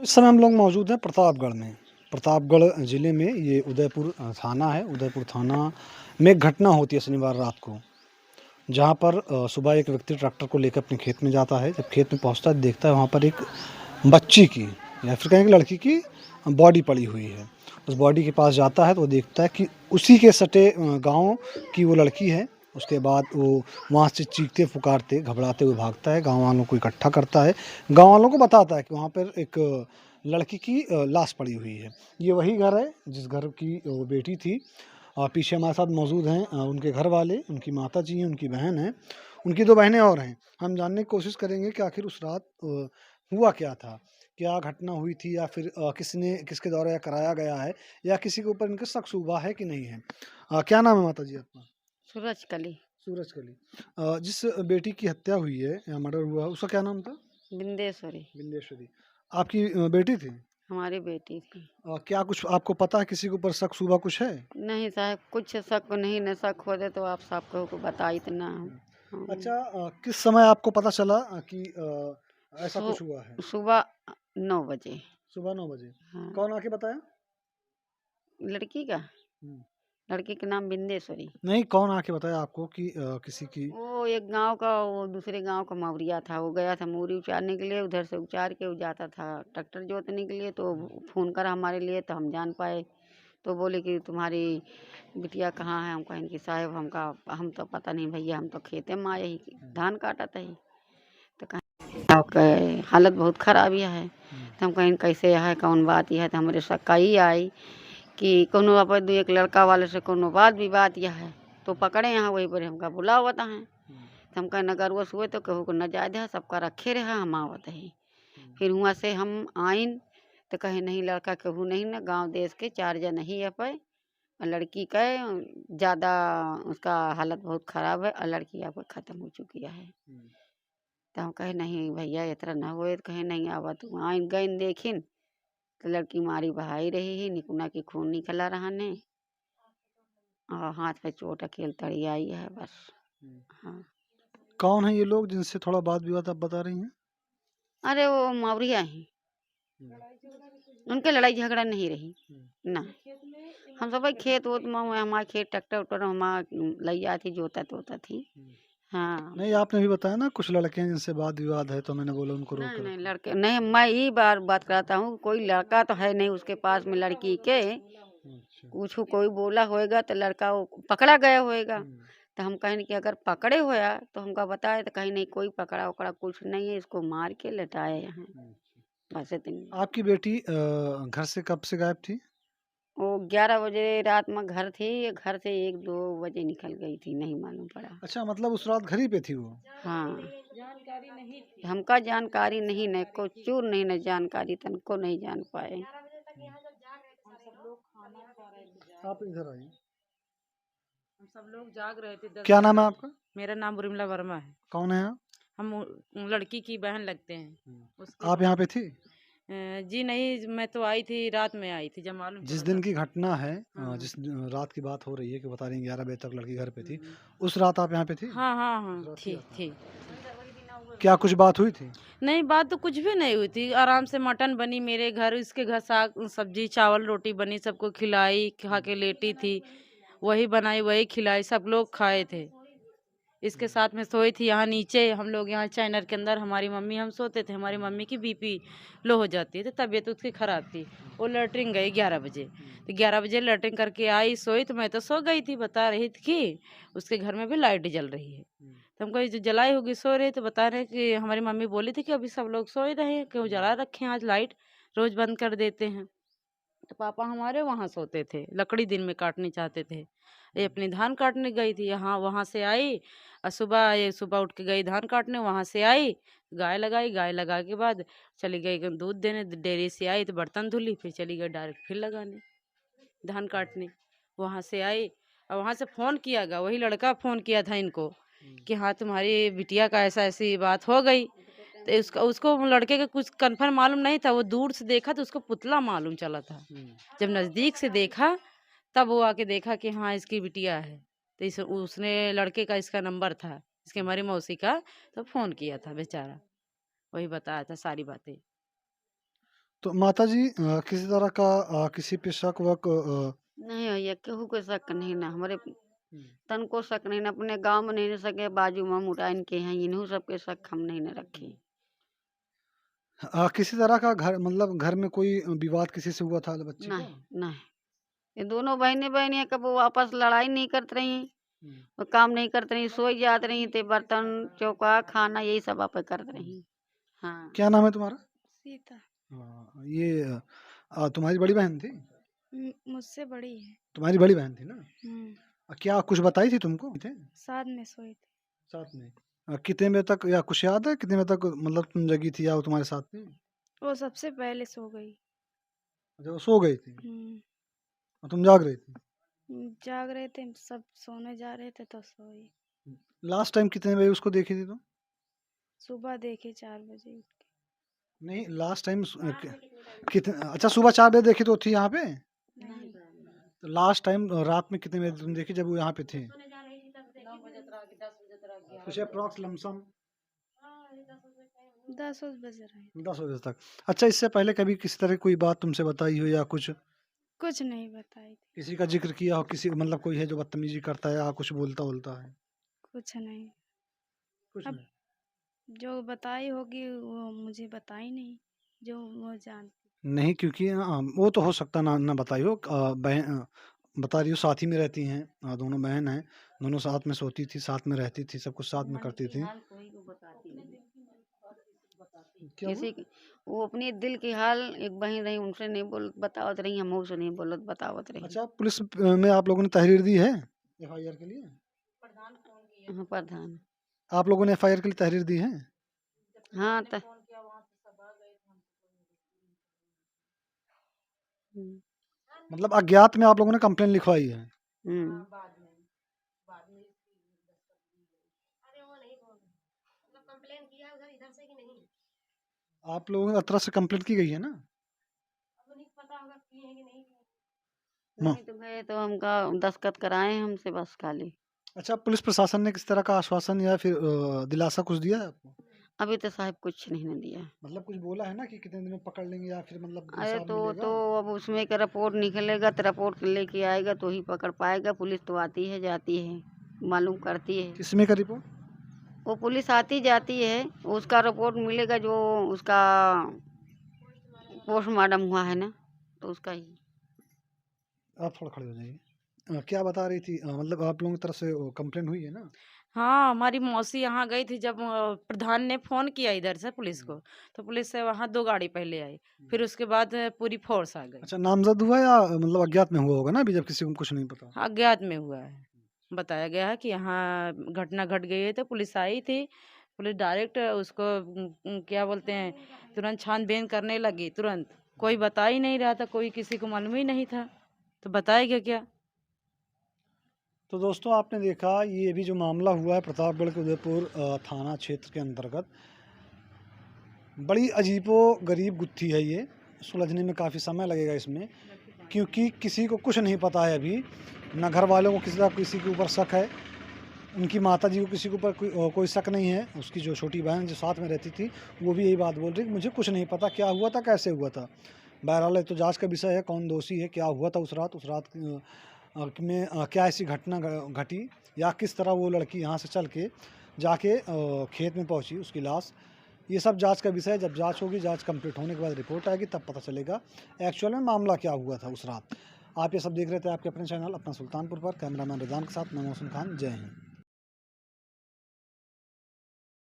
इस समय हम लोग मौजूद हैं प्रतापगढ़ में। प्रतापगढ़ ज़िले में ये उदयपुर थाना है। उदयपुर थाना में एक घटना होती है शनिवार रात को, जहाँ पर सुबह एक व्यक्ति ट्रैक्टर को लेकर अपने खेत में जाता है। जब खेत में पहुँचता है, देखता है वहाँ पर एक बच्ची की या फिर कहें कि लड़की की बॉडी पड़ी हुई है। उस बॉडी के पास जाता है तो वो देखता है कि उसी के सटे गाँव की वो लड़की है। उसके बाद वो वहाँ से चीखते पुकारते घबराते हुए भागता है, गाँव वालों को इकट्ठा करता है, गाँव वालों को बताता है कि वहाँ पर एक लड़की की लाश पड़ी हुई है। ये वही घर है जिस घर की वो बेटी थी। पीछे हमारे साथ मौजूद हैं उनके घर वाले, उनकी माताजी हैं, उनकी बहन है, उनकी 2 बहनें और हैं। हम जानने की कोशिश करेंगे कि आखिर उस रात हुआ क्या था? क्या घटना हुई थी या फिर किसके द्वारा यह कराया गया है या किसी के ऊपर इनका शक-शुबा है कि नहीं है? क्या नाम है माताजी आपका? सूरजकली। सूरजकली। जिस बेटी की हत्या हुई है या मर्डर हुआ, उसका क्या नाम था? बिंदेश्वरी बिंदेश्वरी। आपकी बेटी थी? हमारी बेटी थी। क्या कुछ आपको पता है, किसी के ऊपर शक-शुबा कुछ है? नहीं साहब, कुछ शक नहीं, न शक होते तो आप साहब को बताई तो ना हम। हाँ। अच्छा, किस समय आपको पता चला कि ऐसा सु, कुछ हुआ है? सुबह 9 बजे। सुबह 9 बजे। हाँ। कौन आके बताया? लड़की का हुँ। लड़की का नाम बिंदेश्वरी। नहीं, कौन आके बताया आपको कि किसी की वो एक गांव का, वो दूसरे गांव का मवरिया था। वो गया था मूरी उचारने के लिए, उधर से उचार के वो जाता था ट्रैक्टर जोतने के लिए। तो फोन करा हमारे लिए तो हम जान पाए। तो बोले कि तुम्हारी बिटिया कहाँ है? हम कहें कि साहब हम तो पता नहीं भैया, हम तो खेते में आए ही धान काटा था ही। तो कहें आपके हालत बहुत खराब ही है। तो हम कहें कैसे है, कौन बात यह है? तो हमारे शक्का ही आई कि कोनो अपन एक लड़का वाले से कोनो बात विवाद यह है। तो पकड़े यहाँ वही पर हमका बुला हुआ है। तो हम कहें अगर वो हुए तो कहू को न जायद है, सबका रखे रहे हम आवत है। फिर वहाँ से हम आइन तो कहे नहीं लड़का कहू नहीं, न गांव देश के 4 जन ही है पे। और लड़की का ज़्यादा उसका हालत बहुत ख़राब है और लड़की आपको ख़त्म हो चुकी है। तो हम कहे नहीं भैया इतना ना होए। तो कहे नहीं आवा तू आइन गइन देखिन तो लड़की मारी बहाई रही ही, निकुना की खून निकला रहा ने और हाथ पे चोट अकेल तड़ी आई है बस। हाँ। कौन है ये लोग जिनसे थोड़ा वाद-विवाद आप बता रही हैं? अरे वो मौरिया ही, उनके लड़ाई झगड़ा नहीं रही ना। हम सब भाई खेत वोत में हमारे खेत ट्रैक्टर उक्टर हमारा लैया थी, जोता तोता थी। हाँ। नहीं, आपने भी बताया ना कुछ लड़के हैं जिनसे वाद-विवाद है, तो मैंने बोला उनको रोक नहीं के नहीं रखो। लड़के नहीं, मैं ये बार बात कराता हूँ, कोई लड़का तो है नहीं उसके पास में लड़की के। अच्छा। कुछ कोई बोला होएगा तो लड़का वो पकड़ा गया होएगा। हुँ। तो हम कहें कि अगर पकड़े होया तो हमका बताए। तो कहीं नहीं कोई पकड़ा वकड़ा कुछ नहीं है, इसको मार के लटाए यहाँ। बस इतनी। आपकी बेटी घर से कब से गायब थी? वो 11 बजे रात में घर थी, घर से 1-2 बजे निकल गई थी, नहीं मालूम पड़ा। अच्छा, मतलब उस रात घर ही पे थी वो? हाँ। हमका जानकारी नहीं, न को चूर नहीं, न जानकारी तनको नहीं जान पाए। आप इधर आइए। हम सब लोग जाग रहे थे 10 क्या बजे। नाम है आपका? मेरा नाम उर्मिला वर्मा है। कौन है आप? हम लड़की की बहन लगते हैं। उसके आप यहाँ पे थी? जी नहीं, मैं तो आई थी, रात में आई थी जब मालूम जिस चला दिन था। की घटना है, हाँ रात की बात हो रही है कि बता रही हैं 11 बजे तक लड़की घर पे थी। हम्म। उस रात आप यहाँ पे थी? हाँ हाँ उस हाँ, रात की थी घटना थी। है। क्या कुछ बात हुई थी? नहीं, बात तो कुछ भी नहीं हुई थी। आराम से मटन बनी मेरे घर, इसके घर साग सब्जी चावल रोटी बनी, सबको खिलाई, खा के लेटी थी। वही बनाई वही खिलाई, सब लोग खाए थे। इसके साथ में सोई थी यहाँ नीचे। हम लोग यहाँ चाइनर के अंदर, हमारी मम्मी हम सोते थे। हमारी मम्मी की बीपी लो हो जाती है, तो तबीयत उसकी ख़राब थी। वो लैट्रिन गई 11 बजे। तो 11 बजे लैट्रिन करके आई, सोई तो मैं तो सो गई थी। बता रही थी कि उसके घर में भी लाइट जल रही है। तो हमको जो जलाई होगी सो रही, तो बता रहे कि हमारी मम्मी बोली थी कि अभी सब लोग सोए रहे हैं, क्यों जला रखे हैं, आज लाइट रोज़ बंद कर देते हैं। तो पापा हमारे वहाँ सोते थे, लकड़ी दिन में काटनी चाहते थे। ये अपनी धान काटने गई थी यहाँ, वहाँ से आई और सुबह उठ के गई धान काटने, वहाँ से आई गाय लगाई, गाय लगा के बाद चली गई दूध देने। डेयरी से आई तो बर्तन धुली, फिर चली गई डायरेक्ट फिर लगाने धान काटने। वहाँ से आई और वहाँ से फ़ोन किया गया, वही लड़का फ़ोन किया था इनको कि हाँ तुम्हारी बिटिया का ऐसा ऐसी बात हो गई। तो उसका उसको लड़के का कुछ कन्फर्म मालूम नहीं था। वो दूर से देखा तो उसको पुतला मालूम चला था। जब नज़दीक से देखा तब वो आके देखा कि हाँ इसकी बिटिया है। तो उसने लड़के का इसका नंबर था, इसके हमारी मौसी का। तो फ़ोन किया था बेचारा, वही बताया था सारी बातें। तो माताजी किसी तरह का किसी पे शक वक नहीं भैया केहू के शक नहीं ना हमारे हुँ। तन को शक नहीं ना अपने गांव में नहीं न सके बाजू में मुटा इनके हैं इन्हों सबके शक हम नहीं न रखे। किसी तरह का घर मतलब घर में कोई विवाद किसी से हुआ था बच्ची का? नहीं नहीं ये दोनों बहनें बहनें कब वो आपस लड़ाई नहीं करती रही हुँ। और काम नहीं करती रही सोई जाती रही थे बर्तन चौका खाना यही सब आप करती रही। हाँ क्या नाम है तुम्हारा? सीता ये तुम्हारी बड़ी बहन थी? मुझसे बड़ी है। तुम्हारी बड़ी बहन थी ना? हम्म, क्या कुछ बताई थी तुमको? थे? साथ में सोई थी। साथ में। कितने बजे तक या कुछ याद है कितने बजे तक मतलब तुम जगी थी या वो तुम्हारे साथ थी? वो सबसे पहले सो गई। अच्छा वो सो गई थी हम्म, और तुम जाग रही थी? जाग रहे थे सब सोने जा रहे थे तो सोई। लास्ट टाइम कितने बजे उसको देखी थी तुम? सुबह देखे 4 बजे उठ के। नहीं लास्ट टाइम कितने अच्छा सुबह 4 बजे देखी तो थी यहाँ पे? नहीं तो लास्ट टाइम रात में कितने बजे तुम देखी जब वो यहाँ पे थे? कुछ अप्रॉक्स लमसम 10 बज रहे। 10 बजे तक। अच्छा इससे पहले कभी किसी तरह की कोई बात तुमसे बताई हो या कुछ कुछ नहीं बताई थी। किसी का ज़िक्र किया हो किसी मतलब कोई है जो बदतमीज़ी करता है या कुछ बोलता-वोलता है? कुछ नहीं। कुछ अब नहीं। जो बताई होगी वो मुझे बताई नहीं। जो वो जानती। नहीं क्योंकि वो तो हो सकता ना ना बताई हो बता रही हो साथ ही में रहती हैं दोनों बहन हैं, दोनों साथ में सोती थी, साथ में रहती थी, सब कुछ साथ में मन करती की थी। हाल कोई को बताती नहीं क्या हुआ? किसी की वो अपने दिल की हाल एक बहन रही उनसे नहीं बोल बतावत रही हम से नहीं बोलत बतावत रही। अच्छा पुलिस में आप लोगों ने तहरीर दी है एफआईआर के लिए? हाँ, प्रधान आप लोगों ने एफआईआर के लिए तहरीर दी है? हाँ हम्म, मतलब अज्ञात में आप लोगों ने कंप्लेन लिखवाई है? हम्म, आप लोगों की तरफ से कंप्लेंट की गई है ना? हाँ। नहीं तो गए तो हमका दस्तखत कराए हमसे बस खाली। अच्छा पुलिस प्रशासन ने किस तरह का आश्वासन या फिर दिलासा कुछ दिया है आपको? अभी तो साहब कुछ नहीं न दिया। मतलब कुछ बोला है ना कि कितने दिन में पकड़ लेंगे या फिर मतलब अरे इंसाफ तो मिलेगा? अब उसमें का रिपोर्ट निकलेगा तो रिपोर्ट लेके आएगा तो ही पकड़ पाएगा। पुलिस तो आती है जाती है मालूम करती है। किसमें का रिपोर्ट? वो पुलिस आती जाती है उसका रिपोर्ट मिलेगा जो उसका पोस्टमार्टम हुआ है ना तो उसका ही। आप थोड़ा खड़े हो जाइए। क्या बता रही थी मतलब आप लोगों की तरफ से कंप्लेन हुई है ना? हाँ, हमारी मौसी यहाँ गई थी जब प्रधान ने फ़ोन किया इधर से पुलिस हुँ, को, तो पुलिस से वहाँ 2 गाड़ी पहले आई। फिर हुँ। उसके बाद पूरी फ़ोर्स आ गई। अच्छा नामज़द हुआ या मतलब अज्ञात में हुआ होगा ना अभी जब किसी को कुछ नहीं पता? अज्ञात में हुआ है। बताया गया है कि यहाँ घटना घट गई है तो पुलिस आई थी। पुलिस डायरेक्ट उसको क्या बोलते हैं तुरंत छानबीन करने लगी तुरंत। कोई बता ही नहीं रहा था, कोई किसी को मालूम ही नहीं था। तो बताएगा क्या? तो दोस्तों आपने देखा ये अभी जो मामला हुआ है प्रतापगढ़ के उदयपुर थाना क्षेत्र के अंतर्गत बड़ी अजीबो-गरीब गुत्थी है ये, सुलझने में काफ़ी समय लगेगा इसमें, क्योंकि किसी को कुछ नहीं पता है अभी, ना घर वालों को किसी के ऊपर शक है, उनकी माताजी को किसी के ऊपर कोई शक नहीं है, उसकी जो छोटी बहन जो साथ में रहती थी, वो भी यही बात बोल रही कि मुझे कुछ नहीं पता क्या हुआ था, कैसे हुआ था। बहरहाल ये तो जाँच का विषय है, कौन दोषी है, क्या हुआ था उस रात में क्या ऐसी घटना घटी या किस तरह वो लड़की यहाँ से चल के जाके खेत में पहुँची, उसकी लाश ये सब जांच का विषय है। जब जांच होगी जांच कंप्लीट होने के बाद रिपोर्ट आएगी तब पता चलेगा एक्चुअल में मामला क्या हुआ था उस रात। आप ये सब देख रहे थे आपके अपने चैनल अपना सुल्तानपुर पर कैमरामैन रिजान के साथ मैं मौसम खान। जय हिंद।